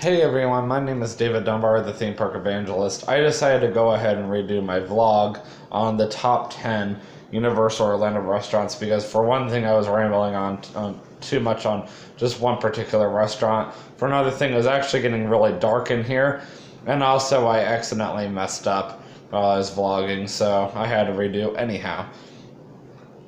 Hey everyone, my name is David Dunbar, the theme park evangelist. I decided to go ahead and redo my vlog on the top 10 Universal Orlando restaurants because for one thing I was rambling on too much on just one particular restaurant. For another thing, it was actually getting really dark in here, and also I accidentally messed up while I was vlogging, so I had to redo anyhow.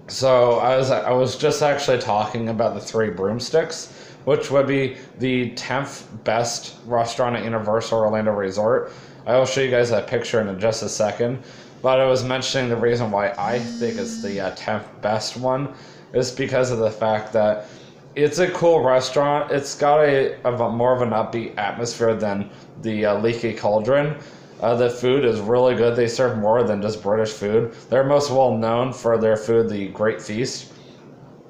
So I was just actually talking about the Three Broomsticks, which would be the 10th best restaurant at Universal Orlando Resort. I will show you guys that picture in just a second, but I was mentioning the reason why I think it's the 10th best one is because of the fact that it's a cool restaurant. It's got a more of an upbeat atmosphere than the Leaky Cauldon. The food is really good. They serve more than just British food. They're most well known for their food, the Great Feast,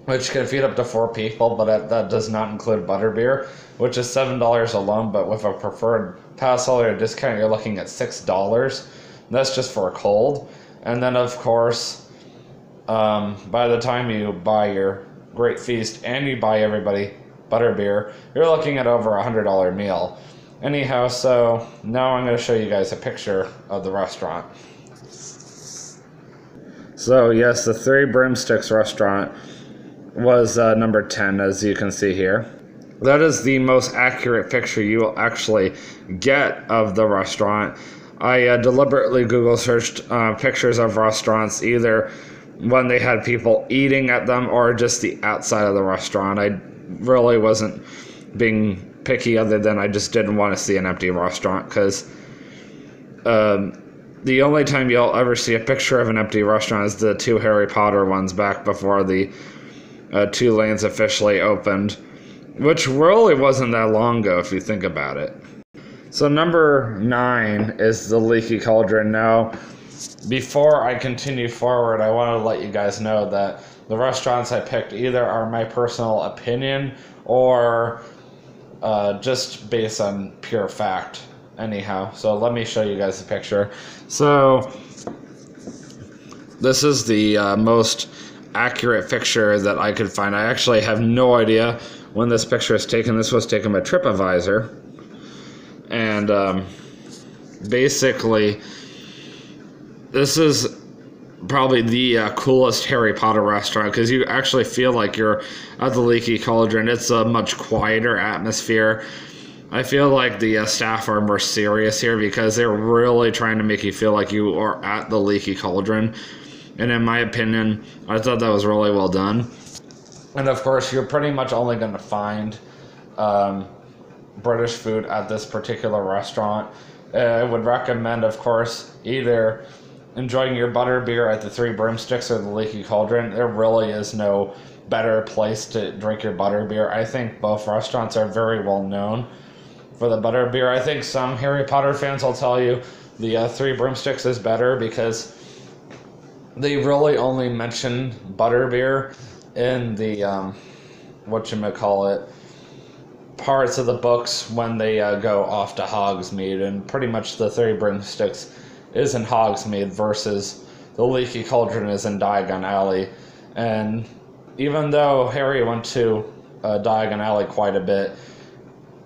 which can feed up to 4 people, but that does not include butterbeer, which is $7 alone, but with a preferred pass holder discount, you're looking at $6. That's just for a cold. And then, of course, by the time you buy your Great Feast and you buy everybody butterbeer, you're looking at over a $100 meal. Anyhow, so now I'm going to show you guys a picture of the restaurant. So, yes, the Three Broomsticks restaurant was number 10, as you can see here. That is the most accurate picture you will actually get of the restaurant. I deliberately Google searched pictures of restaurants, either when they had people eating at them or just the outside of the restaurant. I really wasn't being picky, other than I just didn't want to see an empty restaurant, because the only time you'll ever see a picture of an empty restaurant is the 2 Harry Potter ones back before the 2 lanes officially opened, which really wasn't that long ago if you think about it. So number 9 is the Leaky Cauldon. Now, before I continue forward, I want to let you guys know that the restaurants I picked either are my personal opinion or just based on pure fact. Anyhow, so let me show you guys the picture. So this is the most accurate picture that I could find. I actually have no idea when this picture is taken. This was taken by TripAdvisor, and basically this is probably the coolest Harry Potter restaurant, because you actually feel like you're at the Leaky Cauldon. It's a much quieter atmosphere. I feel like the staff are more serious here because they're really trying to make you feel like you are at the Leaky Cauldon. And in my opinion, I thought that was really well done. And of course, you're pretty much only going to find British food at this particular restaurant. I would recommend, of course, either enjoying your butterbeer at the Three Broomsticks or the Leaky Cauldon. There really is no better place to drink your butterbeer. I think both restaurants are very well known for the butterbeer. I think some Harry Potter fans will tell you the Three Broomsticks is better because they really only mention butterbeer in the whatchamacallit parts of the books when they go off to Hogsmeade, and pretty much the Three Broomsticks is in Hogsmeade versus the Leaky Cauldon is in Diagon Alley. And even though Harry went to Diagon Alley quite a bit,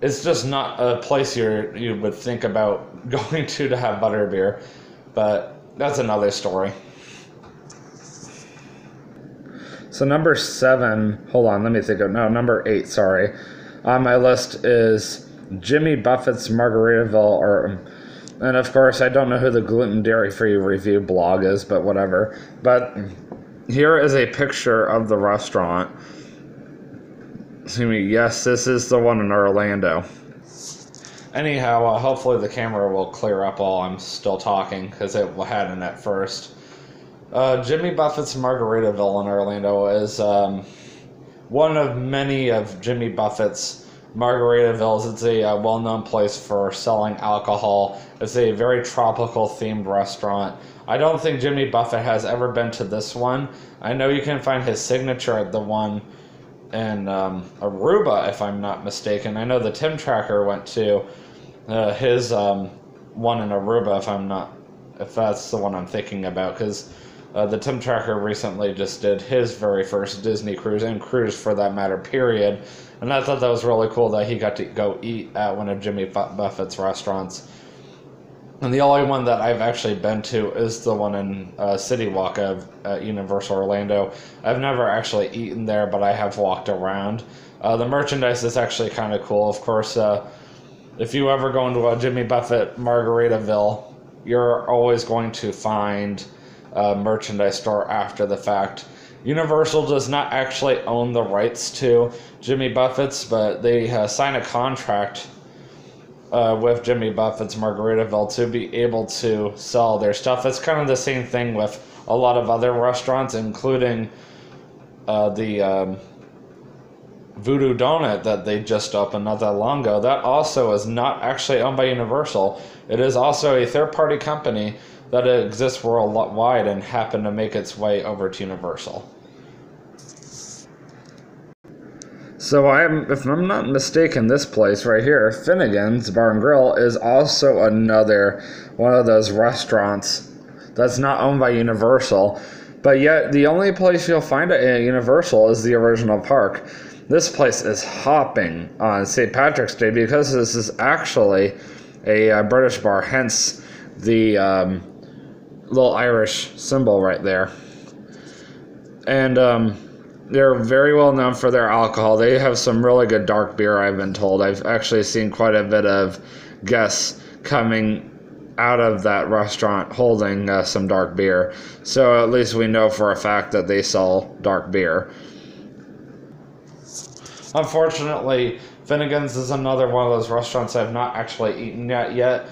it's just not a place you would think about going to have butterbeer, but that's another story. So number 7, hold on, let me think of, no, number 8, sorry, on my list is Jimmy Buffett's Margrativille, and of course, I don't know who the gluten dairy-free review blog is, but whatever. But here is a picture of the restaurant. Excuse me, yes, this is the one in Orlando. Anyhow, hopefully the camera will clear up while I'm still talking, because it hadn't at first. Jimmy Buffett's Margaritaville in Orlando is one of many of Jimmy Buffett's Margaritavilles. It's a well-known place for selling alcohol. It's a very tropical themed restaurant. I don't think Jimmy Buffett has ever been to this one. I know you can find his signature at the one in Aruba, if I'm not mistaken. I know the Tim Tracker went to his one in Aruba, if that's the one I'm thinking about, because The Tim Tracker recently just did his very first Disney cruise, and cruise for that matter, period. And I thought that was really cool that he got to go eat at one of Jimmy Buffett's restaurants. And the only one that I've actually been to is the one in City Walk at Universal Orlando. I've never actually eaten there, but I have walked around. The merchandise is actually kind of cool. Of course, if you ever go into a Jimmy Buffett Margaritaville, you're always going to find a merchandise store after the fact. Universal does not actually own the rights to Jimmy Buffett's, but they sign a contract with Jimmy Buffett's Margaritaville to be able to sell their stuff. It's kind of the same thing with a lot of other restaurants, including the Voodoo Donut that they just opened not that long ago. That also is not actually owned by Universal. It is also a third-party company that exists worldwide and happened to make its way over to Universal. So if I'm not mistaken, this place right here, Finnegan's Bar and Grill, is also another one of those restaurants that's not owned by Universal, but yet the only place you'll find it at Universal is the original park. This place is hopping on St. Patrick's Day because this is actually a British bar, hence the little Irish symbol right there. And they're very well known for their alcohol. They have some really good dark beer, I've been told. I've actually seen quite a bit of guests coming out of that restaurant holding some dark beer. So at least we know for a fact that they sell dark beer. Unfortunately, Finnegan's is another one of those restaurants I've not actually eaten yet.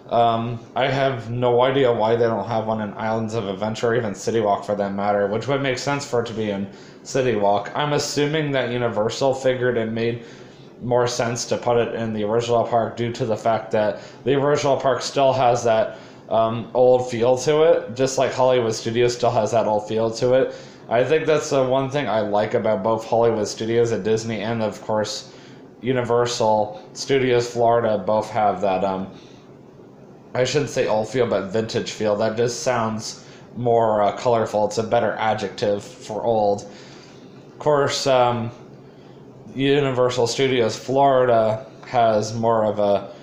I have no idea why they don't have one in Islands of Adventure, or even City Walk for that matter, which would make sense for it to be in City Walk. I'm assuming that Universal figured it made more sense to put it in the original park due to the fact that the original park still has that old feel to it, just like Hollywood Studios still has that old feel to it. I think that's the one thing I like about both Hollywood Studios at Disney and, of course, Universal Studios Florida both have that, I shouldn't say old feel, but vintage feel. That just sounds more colorful. It's a better adjective for old. Of course, Universal Studios Florida has more of a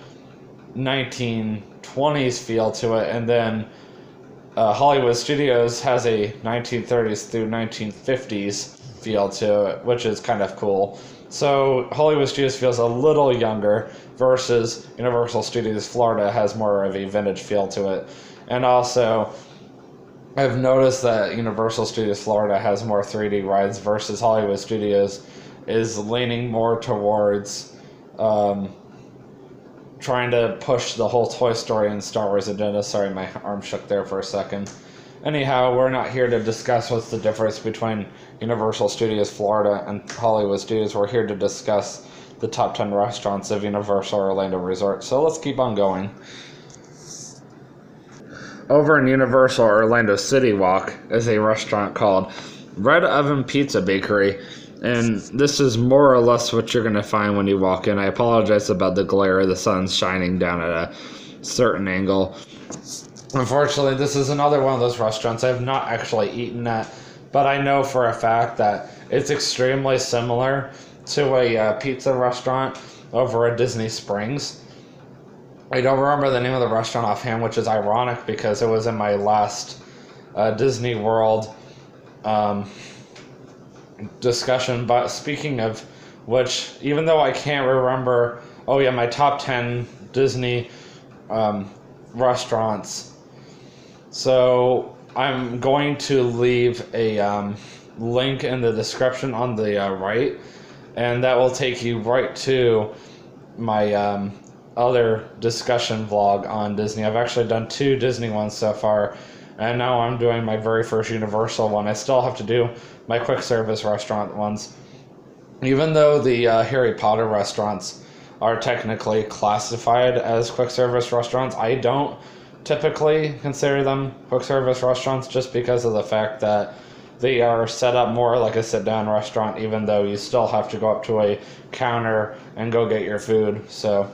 1920s feel to it, and then Hollywood Studios has a 1930s through 1950s feel to it, which is kind of cool. So Hollywood Studios feels a little younger versus Universal Studios Florida has more of a vintage feel to it. And also, I've noticed that Universal Studios Florida has more 3D rides versus Hollywood Studios is leaning more towards trying to push the whole Toy Story and Star Wars agenda. Sorry, my arm shook there for a second. Anyhow, we're not here to discuss what's the difference between Universal Studios Florida and Hollywood Studios. We're here to discuss the top 10 restaurants of Universal Orlando Resort. So let's keep on going. Over in Universal Orlando City Walk is a restaurant called Red Oven Pizza Bakery. And this is more or less what you're going to find when you walk in. I apologize about the glare. The sun's shining down at a certain angle. Unfortunately, this is another one of those restaurants I've not actually eaten at, but I know for a fact that it's extremely similar to a pizza restaurant over at Disney Springs. I don't remember the name of the restaurant offhand, which is ironic because it was in my last Disney World discussion. But speaking of which, even though I can't remember, my top 10 Disney restaurants. So I'm going to leave a link in the description on the right, and that will take you right to my other discussion vlog on Disney. I've actually done 2 Disney ones so far, and now I'm doing my very first Universal one. I still have to do my quick service restaurant ones. Even though the Harry Potter restaurants are technically classified as quick service restaurants, I don't typically consider them quick service restaurants just because of the fact that they are set up more like a sit-down restaurant, even though you still have to go up to a counter and go get your food. So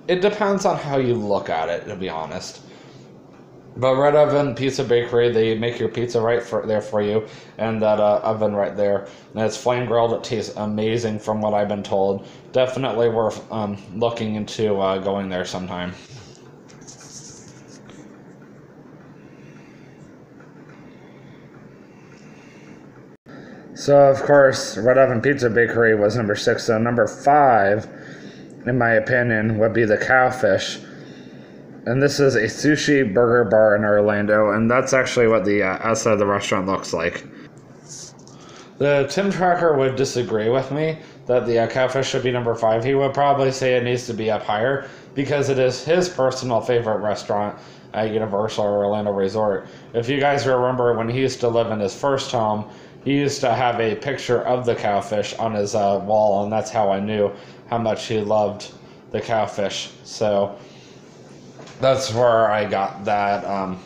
it depends on how you look at it, to be honest. But Red Oven Pizza Bakery, they make your pizza there for you, and that oven right there. And it's flame grilled. It tastes amazing from what I've been told. Definitely worth looking into going there sometime. So, of course, Red Oven Pizza Bakery was number 6. So, number 5, in my opinion, would be the Cowfish. And this is a sushi burger bar in Orlando, and that's actually what the outside of the restaurant looks like. The Tim Tracker would disagree with me that the Cowfish should be number 5. He would probably say it needs to be up higher because it is his personal favorite restaurant at Universal Orlando Resort. If you guys remember when he used to live in his first home, he used to have a picture of the Cowfish on his wall, and that's how I knew how much he loved the Cowfish. So that's where I got that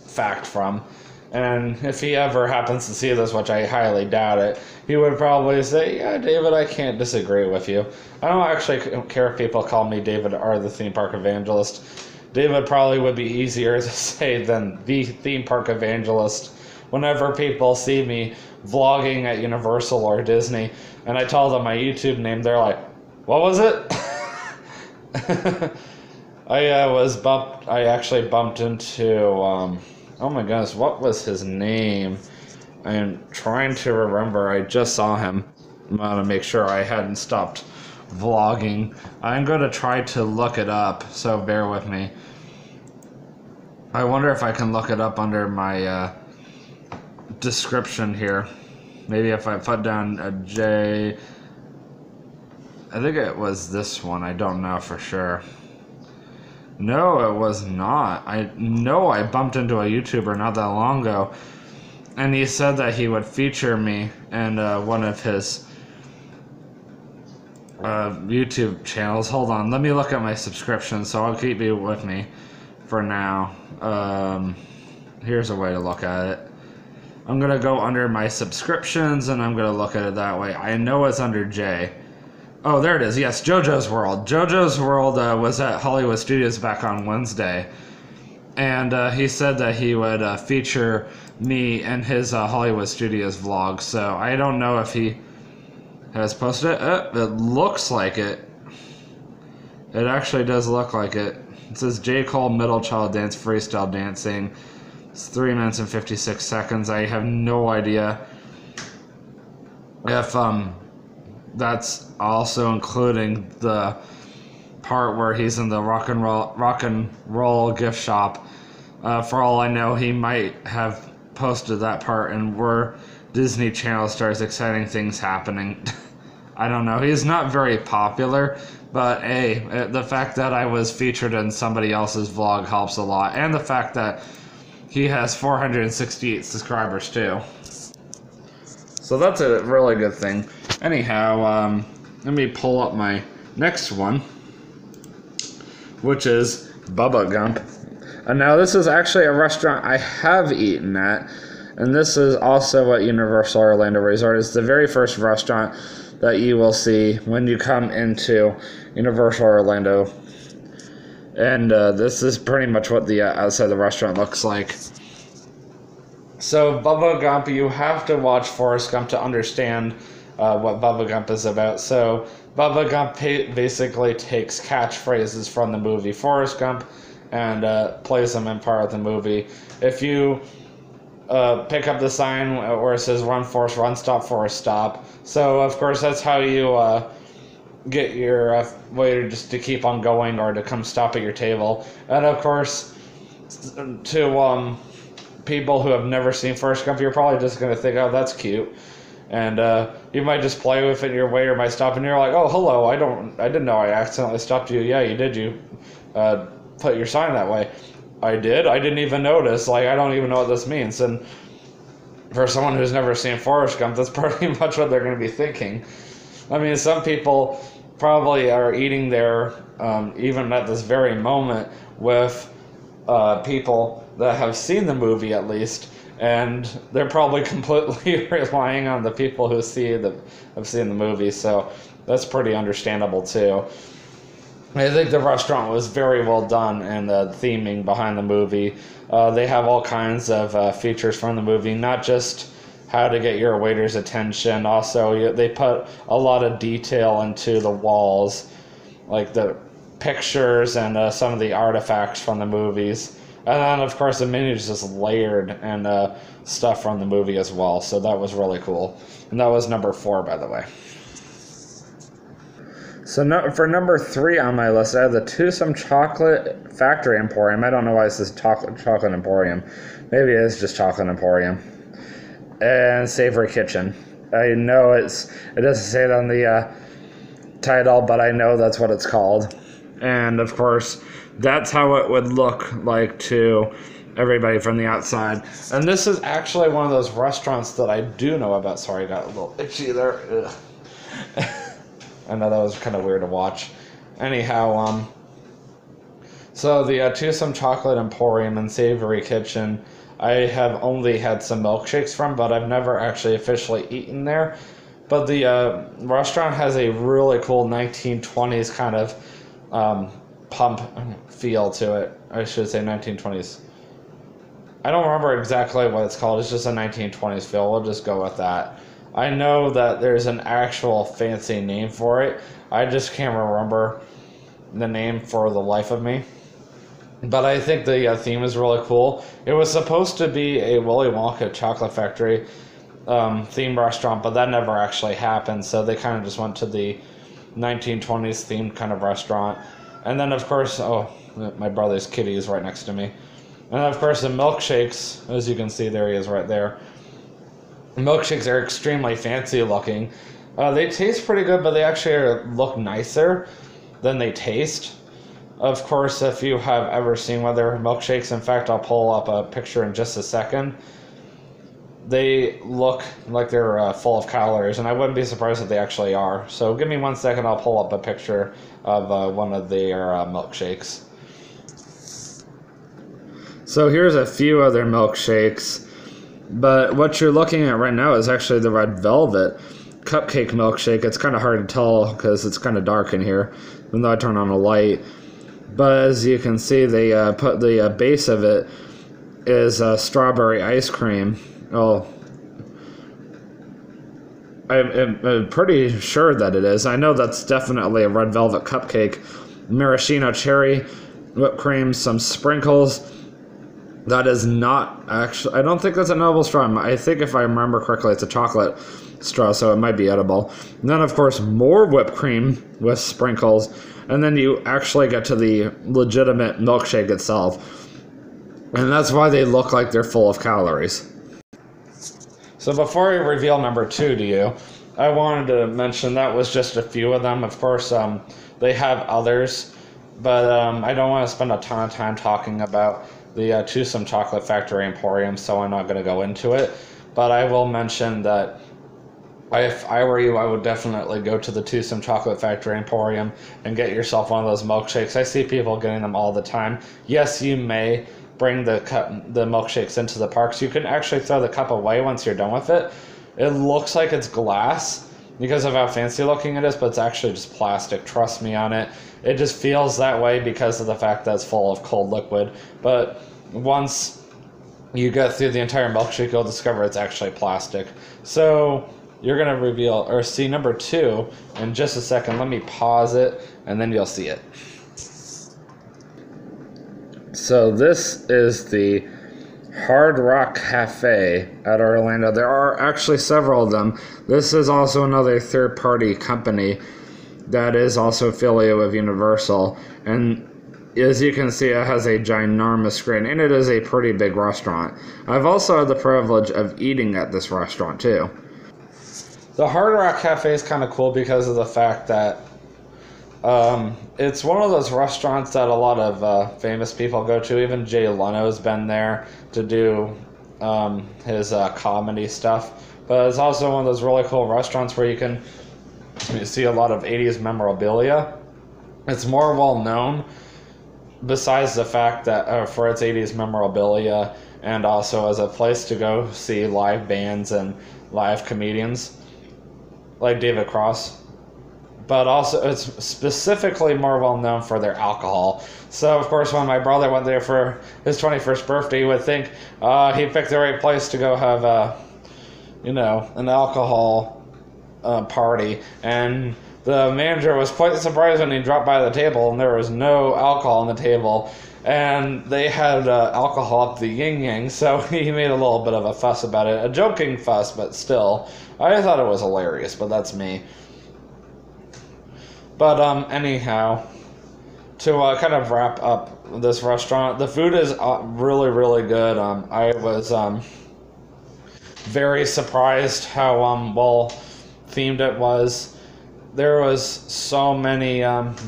fact from. And if he ever happens to see this, which I highly doubt it, he would probably say, yeah, David, I can't disagree with you. I don't actually care if people call me David or the theme park evangelist. David probably would be easier to say than the theme park evangelist. Whenever people see me vlogging at Universal or Disney, and I tell them my YouTube name, they're like, what was it? I actually bumped into, oh my goodness, what was his name? I'm trying to remember. I just saw him. I'm going to make sure I hadn't stopped vlogging. I'm going to try to look it up, so bear with me. I wonder if I can look it up under my description here. Maybe if I put down a J. I think it was this one. I don't know for sure. No, it was not. I know I bumped into a YouTuber not that long ago, and he said that he would feature me in one of his YouTube channels. Hold on, let me look at my subscriptions, so I'll keep you with me for now. Here's a way to look at it. I'm going to go under my subscriptions, and I'm going to look at it that way. I know it's under J. Oh, there it is. Yes, JoJo's World. JoJo's World was at Hollywood Studios back on Wednesday. And he said that he would feature me in his Hollywood Studios vlog. So I don't know if he has posted it. It looks like it. It actually does look like it. It says J. Cole Middle Child Dance Freestyle Dancing. It's 3 minutes and 56 seconds. I have no idea if that's also including the part where he's in the rock and roll gift shop. For all I know, he might have posted that part, and where Disney Channel stars exciting things happening. I don't know. He's not very popular, but hey, the fact that I was featured in somebody else's vlog helps a lot, and the fact that he has 468 subscribers too. So that's a really good thing. Anyhow, let me pull up my next one, which is Bubba Gump. And now this is actually a restaurant I have eaten at, and this is also at Universal Orlando Resort. It's the very first restaurant that you will see when you come into Universal Orlando. And this is pretty much what the outside of the restaurant looks like. So Bubba Gump, you have to watch Forrest Gump to understand what Bubba Gump is about. So Bubba Gump basically takes catchphrases from the movie Forrest Gump and plays them in part of the movie. If you pick up the sign where it says "Run Forrest, Run, Stop Forrest, Stop," so of course that's how you get your waiter just to keep on going or to come stop at your table. And of course, to people who have never seen Forrest Gump, you're probably just going to think, oh, that's cute. And you might just play with it, and your waiter might stop, and you're like, oh, hello, I didn't know I accidentally stopped you. Yeah, you did. You put your sign that way. I did? I didn't even notice. Like, I don't even know what this means. And for someone who's never seen Forrest Gump, that's pretty much what they're going to be thinking. I mean, some people probably are eating there, even at this very moment, with people that have seen the movie at least, and they're probably completely relying on the people who have seen the movie, so that's pretty understandable too. I think the restaurant was very well done, and the theming behind the movie. They have all kinds of features from the movie, not just how to get your waiter's attention. Also, they put a lot of detail into the walls, like the pictures and some of the artifacts from the movies. And then, of course, the menu is just layered and stuff from the movie as well. So that was really cool. And that was number 4, by the way. So for number 3 on my list, I have the Toothsome Chocolate Factory Emporium. I don't know why it says Chocolate Emporium. Maybe it is just Chocolate Emporium. And Savory Kitchen. I know it doesn't say it on the title, but I know that's what it's called. And of course, that's how it would look like to everybody from the outside. And this is actually one of those restaurants that I do know about. Sorry, I got a little itchy there. Ugh. I know that was kind of weird to watch. Anyhow, so the Toothsome Chocolate Emporium and Savory Kitchen, I have only had some milkshakes from, but I've never actually officially eaten there. But the restaurant has a really cool 1920s kind of pump feel to it. I should say 1920s. I don't remember exactly what it's called. It's just a 1920s feel. We'll just go with that. I know that there's an actual fancy name for it. I just can't remember the name for the life of me. But I think the theme is really cool. It was supposed to be a Willy Wonka Chocolate Factory themed restaurant, but that never actually happened. So they kind of just went to the 1920s themed kind of restaurant. And then, of course, oh, my brother's kitty is right next to me. And of course, the milkshakes, as you can see, there he is right there. Milkshakes are extremely fancy looking. They taste pretty good, but they actually look nicer than they taste. Of course, if you have ever seen one of their milkshakes, in fact, I'll pull up a picture in just a second. They look like they're full of calories, and I wouldn't be surprised if they actually are. So give me 1 second, I'll pull up a picture of one of their milkshakes. So here's a few other milkshakes. But what you're looking at right now is actually the red velvet cupcake milkshake. It's kind of hard to tell because it's kind of dark in here, even though I turn on a light. But as you can see, they put the base of it is strawberry ice cream. Oh, I'm pretty sure that it is. I know that's definitely a red velvet cupcake. Maraschino cherry, whipped cream, some sprinkles. That is not actually, I don't think that's a noble straw. I think if I remember correctly, it's a chocolate straw, so it might be edible. And then, of course, more whipped cream with sprinkles. And then you actually get to the legitimate milkshake itself. And that's why they look like they're full of calories. So before I reveal number 2 to you, I wanted to mention that was just a few of them. Of course, they have others, but I don't want to spend a ton of time talking about the Toothsome Chocolate Factory Emporium, so I'm not going to go into it. But I will mention that if I were you, I would definitely go to the Toothsome Chocolate Factory Emporium and get yourself one of those milkshakes. I see people getting them all the time. Yes, you may bring the milkshakes into the parks. You can actually throw the cup away once you're done with it. It looks like it's glass because of how fancy looking it is, but it's actually just plastic. Trust me on it. It just feels that way because of the fact that it's full of cold liquid. But once you go through the entire milkshake, you'll discover it's actually plastic. So you're going to reveal or see number 2 in just a second. Let me pause it, and then you'll see it. So this is the Hard Rock Cafe at Orlando. There are actually several of them. This is also another third-party company that is also affiliated with Universal. And as you can see, it has a ginormous screen, and it is a pretty big restaurant. I've also had the privilege of eating at this restaurant, too. The Hard Rock Cafe is kind of cool because of the fact that it's one of those restaurants that a lot of famous people go to. Even Jay Leno's been there to do his comedy stuff. But it's also one of those really cool restaurants where you can see a lot of 80s memorabilia. It's more well known besides the fact that for its 80s memorabilia and also as a place to go see live bands and live comedians like David Cross. but also it's specifically more well known for their alcohol. So, of course, when my brother went there for his 21st birthday, you would think he picked the right place to go have an alcohol party. And the manager was quite surprised when he dropped by the table and there was no alcohol on the table. And they had alcohol up the yin-yang, so he made a little bit of a fuss about it. A joking fuss, but still. I thought it was hilarious, but that's me. But anyhow, to kind of wrap up this restaurant, the food is really, really good. I was very surprised how well themed it was. There was so many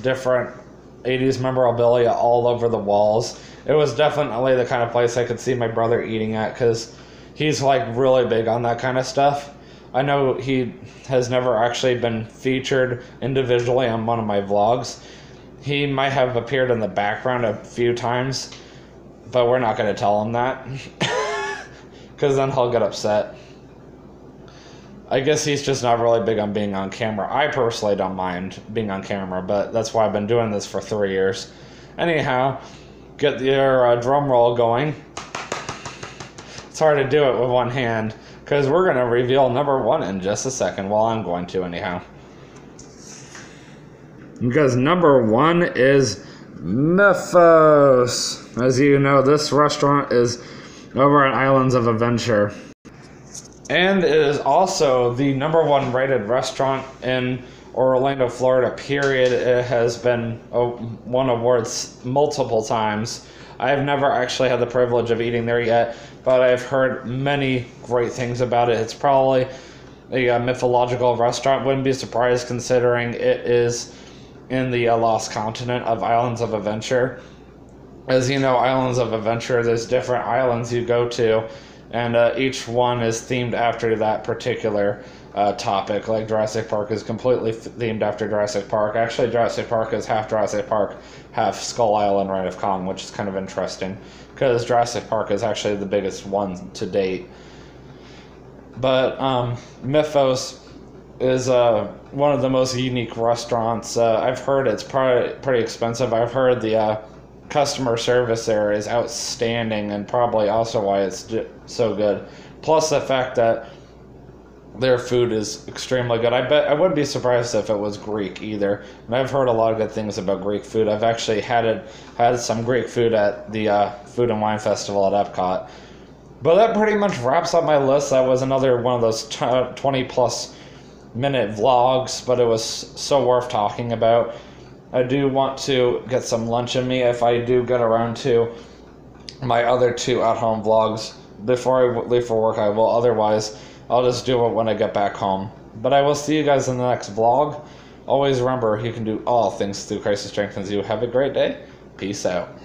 different 80s memorabilia all over the walls. It was definitely the kind of place I could see my brother eating at, because he's like really big on that kind of stuff. I know he has never actually been featured individually on one of my vlogs. He might have appeared in the background a few times, but we're not going to tell him that, because then he'll get upset. I guess he's just not really big on being on camera. I personally don't mind being on camera, but that's why I've been doing this for 3 years. Anyhow, get your drum roll going. It's hard to do it with one hand, because we're going to reveal number 1 in just a second. Well, I'm going to anyhow. Because number 1 is Mythos. As you know, this restaurant is over at Islands of Adventure. And it is also the number 1 rated restaurant in Orlando, Florida, period. It has been won awards multiple times. I have never actually had the privilege of eating there yet, but I've heard many great things about it. It's probably a mythological restaurant. Wouldn't be surprised considering it is in the lost continent of Islands of Adventure. As you know, Islands of Adventure, there's different islands you go to, and each one is themed after that particular topic. Like Jurassic Park is completely themed after Jurassic Park. Actually, Jurassic Park is half Jurassic Park, half Skull Island, Reign of Kong, which is kind of interesting, because Jurassic Park is actually the biggest one to date. But Mythos is one of the most unique restaurants. I've heard it's probably pretty expensive. I've heard the customer service there is outstanding, and probably also why it's so good. Plus the fact that their food is extremely good. I wouldn't be surprised if it was Greek either. And I've heard a lot of good things about Greek food. I've actually had some Greek food at the Food and Wine Festival at Epcot. But that pretty much wraps up my list. That was another one of those 20 plus minute vlogs, but it was so worth talking about. I do want to get some lunch in me if I do get around to my other 2 at-home vlogs. Before I leave for work, I will. Otherwise, I'll just do it when I get back home. But I will see you guys in the next vlog. Always remember, you can do all things through Christ who strengthens you. Have a great day. Peace out.